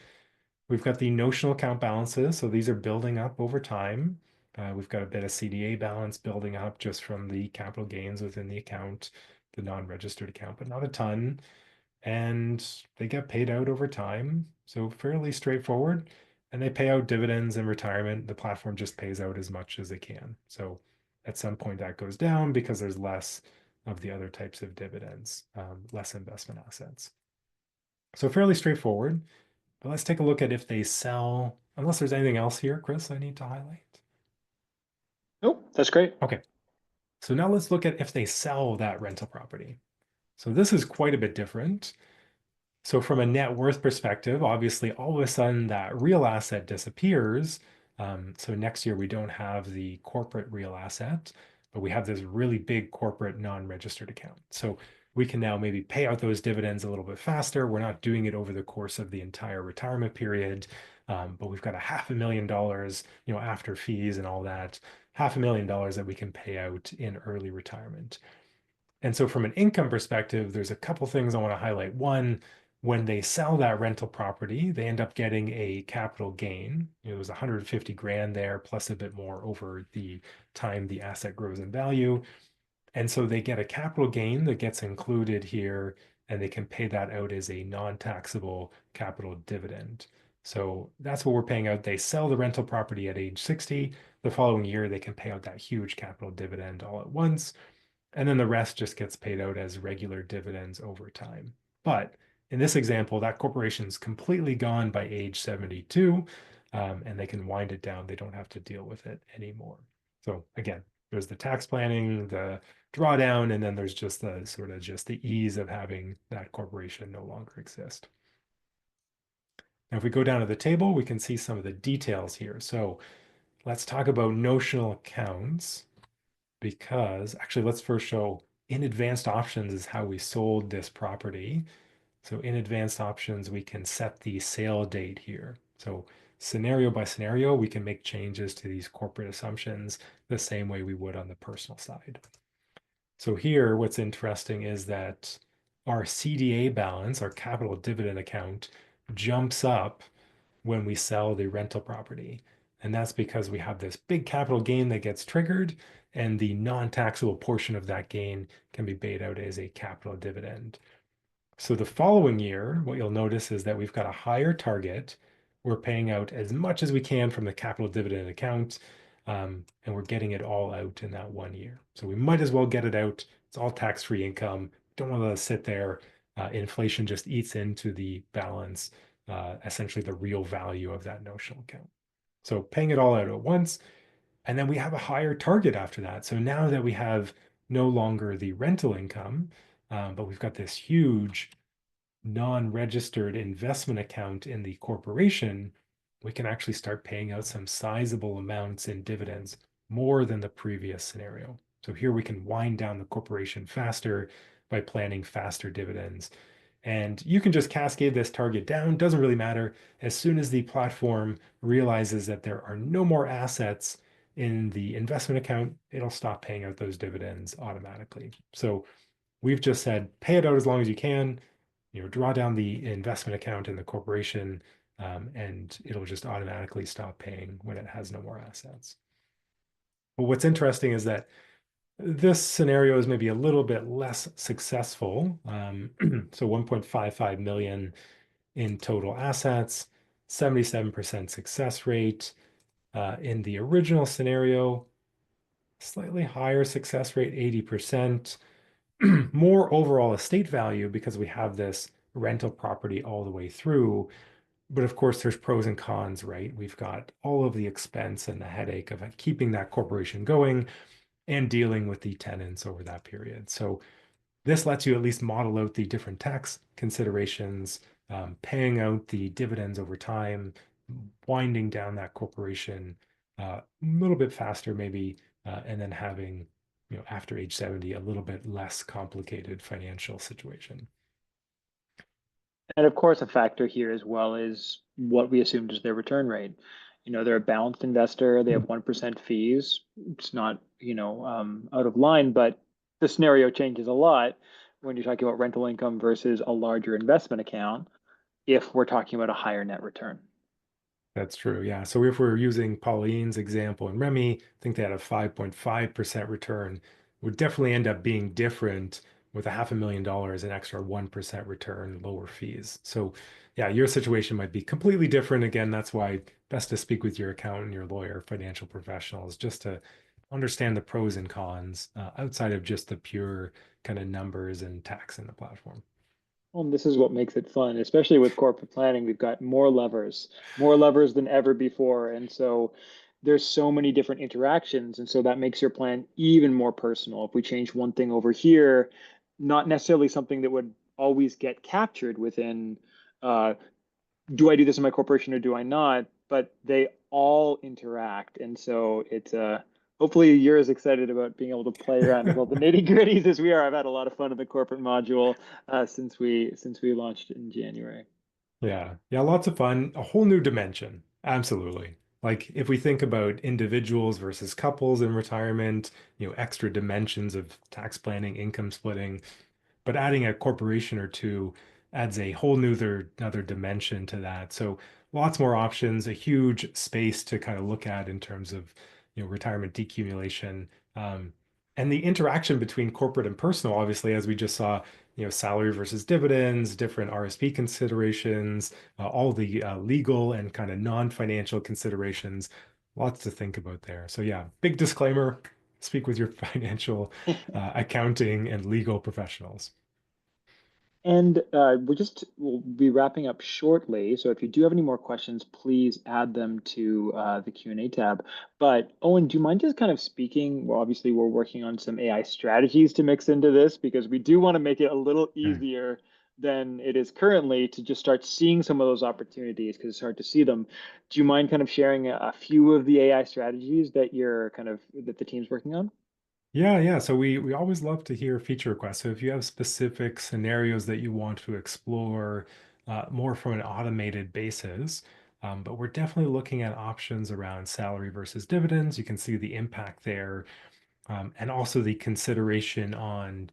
We've got the notional account balances. So these are building up over time. We've got a bit of CDA balance building up just from the capital gains within the account, the non-registered account, but not a ton. And they get paid out over time. So fairly straightforward. And they pay out dividends in retirement. The platform just pays out as much as they can. So at some point that goes down because there's less of the other types of dividends, less investment assets. So fairly straightforward. But let's take a look at if they sell, unless there's anything else here, Chris, I need to highlight. Nope, that's great. Okay. So now let's look at if they sell that rental property. So this is quite a bit different. So from a net worth perspective, obviously all of a sudden that real asset disappears. So next year we don't have the corporate real asset, but we have this really big corporate non-registered account. So we can now maybe pay out those dividends a little bit faster. We're not doing it over the course of the entire retirement period, but we've got $500,000, after fees and all that, $500,000 that we can pay out in early retirement. And so from an income perspective, there's a couple things I want to highlight. One, when they sell that rental property, they end up getting a capital gain. It was 150 grand there, plus a bit more over the time the asset grows in value. And so they get a capital gain that gets included here, and they can pay that out as a non-taxable capital dividend. So that's what we're paying out. They sell the rental property at age 60. The following year, they can pay out that huge capital dividend all at once. And then the rest just gets paid out as regular dividends over time. But in this example, that corporation's completely gone by age 72, and they can wind it down. They don't have to deal with it anymore. So again, there's the tax planning, the drawdown, and then there's just the ease of having that corporation no longer exist. Now, if we go down to the table, we can see some of the details here. So let's talk about notional accounts, because actually let's first show in advanced options is how we sold this property. So in advanced options, we can set the sale date here. So scenario by scenario, we can make changes to these corporate assumptions the same way we would on the personal side. So here, what's interesting is that our CDA balance, our capital dividend account, jumps up when we sell the rental property. And that's because we have this big capital gain that gets triggered, and the non-taxable portion of that gain can be paid out as a capital dividend. So the following year, what you'll notice is that we've got a higher target. We're paying out as much as we can from the capital dividend account, and we're getting it all out in that 1 year. So we might as well get it out. It's all tax-free income. Don't want to let it sit there. Inflation just eats into the balance, essentially the real value of that notional account. So paying it all out at once, and then we have a higher target after that. So now that we have no longer the rental income, but we've got this huge non-registered investment account in the corporation, we can actually start paying out some sizable amounts in dividends, more than the previous scenario. So here we can wind down the corporation faster by planning faster dividends. And you can just cascade this target down, doesn't really matter. As soon as the platform realizes that there are no more assets in the investment account, it'll stop paying out those dividends automatically. So we've just said, pay it out as long as you can, draw down the investment account in the corporation, and it'll just automatically stop paying when it has no more assets. But what's interesting is that this scenario is maybe a little bit less successful. So 1.55 million in total assets, 77% success rate. In the original scenario, slightly higher success rate, 80%. More overall estate value because we have this rental property all the way through, But of course, there's pros and cons, right? We've got all of the expense and the headache of keeping that corporation going and dealing with the tenants over that period. So this lets you at least model out the different tax considerations, paying out the dividends over time, winding down that corporation a little bit faster, maybe, and then having, after age 70, a little bit less complicated financial situation. And of course, a factor here as well is what we assumed is their return rate. They're a balanced investor. They have 1% fees. It's not, out of line, but the scenario changes a lot when you're talking about rental income versus a larger investment account if we're talking about a higher net return. That's true. Yeah. So if we're using Pauline's example and Remy, I think they had a 5.5% return, would definitely end up being different with a $500,000 an extra 1% return, lower fees. So yeah, your situation might be completely different. Again, that's why best to speak with your accountant, your lawyer, financial professionals, just to understand the pros and cons outside of just the pure kind of numbers and tax in the platform. Well, and this is what makes it fun, especially with corporate planning. We've got more levers than ever before. And so there's so many different interactions. And so that makes your plan even more personal. If we change one thing over here, not necessarily something that would always get captured within uh, do I do this in my corporation or do I not? But they all interact. And so it's hopefully you're as excited about being able to play around with all the nitty gritties as we are. I've had a lot of fun in the corporate module since we launched in January. Yeah. Yeah, lots of fun. A whole new dimension. Absolutely. Like if we think about individuals versus couples in retirement, extra dimensions of tax planning, income splitting, but adding a corporation or two adds a whole new another dimension to that. So lots more options, a huge space to kind of look at in terms of, retirement decumulation. Um, and the interaction between corporate and personal, obviously, as we just saw, salary versus dividends, different RSP considerations, all the legal and kind of non-financial considerations, lots to think about there. So yeah, big disclaimer, speak with your financial accounting and legal professionals. And we'll be wrapping up shortly. So if you do have any more questions, please add them to the Q&A tab. But Owen, do you mind just kind of speaking? Well, obviously, we're working on some AI strategies to mix into this because we do want to make it a little Hmm. easier than it is currently to just start seeing some of those opportunities because it's hard to see them. Do you mind kind of sharing a few of the AI strategies that that the team's working on? Yeah, yeah. So we always love to hear feature requests. So if you have specific scenarios that you want to explore more from an automated basis, but we're definitely looking at options around salary versus dividends. You can see the impact there, and also the consideration on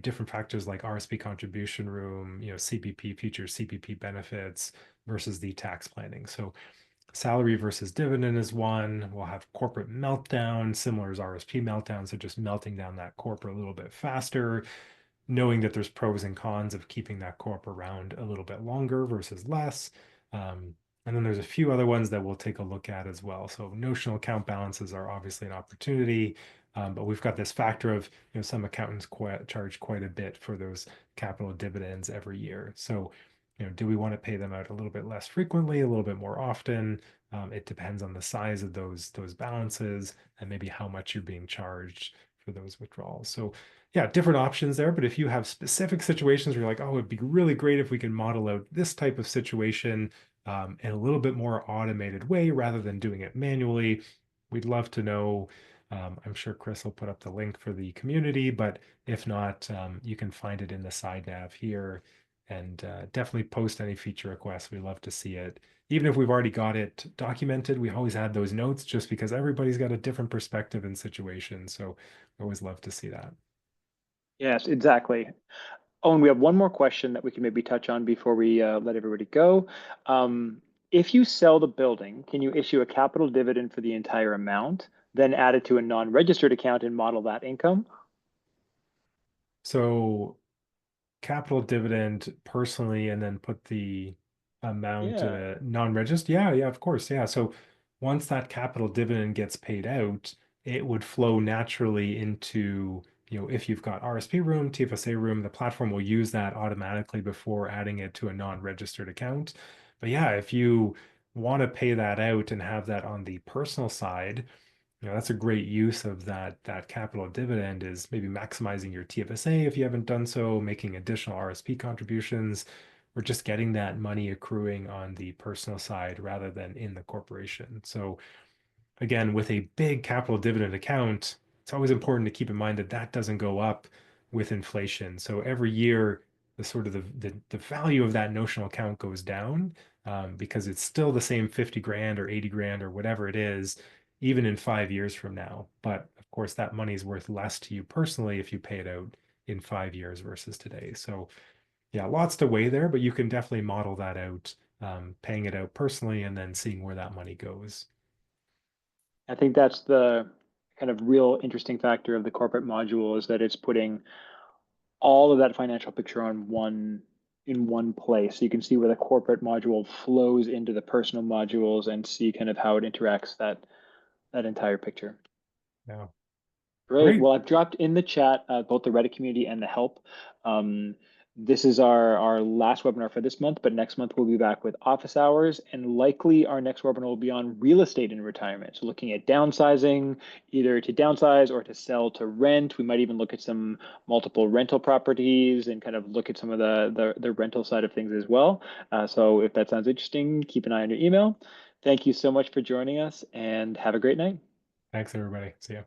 different factors like RSP contribution room, CPP future CPP benefits versus the tax planning. So salary versus dividend is one. We'll have corporate meltdown, similar as RSP meltdown, so just melting down that corporate a little bit faster, knowing that there's pros and cons of keeping that corp around a little bit longer versus less. And then there's a few other ones that we'll take a look at as well. So notional account balances are obviously an opportunity, but we've got this factor of some accountants charge quite a bit for those capital dividends every year. So do we want to pay them out a little bit less frequently, a little bit more often? It depends on the size of those balances and maybe how much you're being charged for those withdrawals. So yeah, different options there. But if you have specific situations where you're like, oh, it'd be really great if we can model out this type of situation in a little bit more automated way rather than doing it manually, we'd love to know. I'm sure Chris will put up the link for the community, but if not, you can find it in the side nav here and definitely post any feature requests. We love to see it. Even if we've already got it documented, we always add those notes just because everybody's got a different perspective and situation. So I always love to see that. Yes, exactly. Oh, and we have one more question that we can maybe touch on before we let everybody go. If you sell the building, can you issue a capital dividend for the entire amount, then add it to a non-registered account and model that income? So capital dividend personally and then put the amount in Yeah. a non-registered. Yeah, yeah, of course. Yeah. So once that capital dividend gets paid out, it would flow naturally into, if you've got RSP room, TFSA room, the platform will use that automatically before adding it to a non-registered account. But yeah, if you want to pay that out and have that on the personal side, that's a great use of that capital dividend is maybe maximizing your TFSA if you haven't done so, making additional RSP contributions, or just getting that money accruing on the personal side rather than in the corporation. So again, with a big capital dividend account, it's always important to keep in mind that that doesn't go up with inflation. So every year, the sort of the value of that notional account goes down because it's still the same 50 grand or 80 grand or whatever it is, even in 5 years from now. But of course, that money is worth less to you personally if you pay it out in 5 years versus today. So yeah, lots to weigh there, but you can definitely model that out, paying it out personally and then seeing where that money goes. I think that's the kind of real interesting factor of the corporate module is that it's putting all of that financial picture on one place. So you can see where the corporate module flows into the personal modules and see kind of how it interacts that entire picture. Yeah. Great. Great. Well, I've dropped in the chat both the Reddit community and the help. This is our last webinar for this month, but next month we'll be back with office hours, and likely our next webinar will be on real estate in retirement. So looking at downsizing, either to downsize or to sell to rent. We might even look at some multiple rental properties and kind of look at some of the rental side of things as well. So if that sounds interesting, keep an eye on your email. Thank you so much for joining us and have a great night. Thanks, everybody. See ya.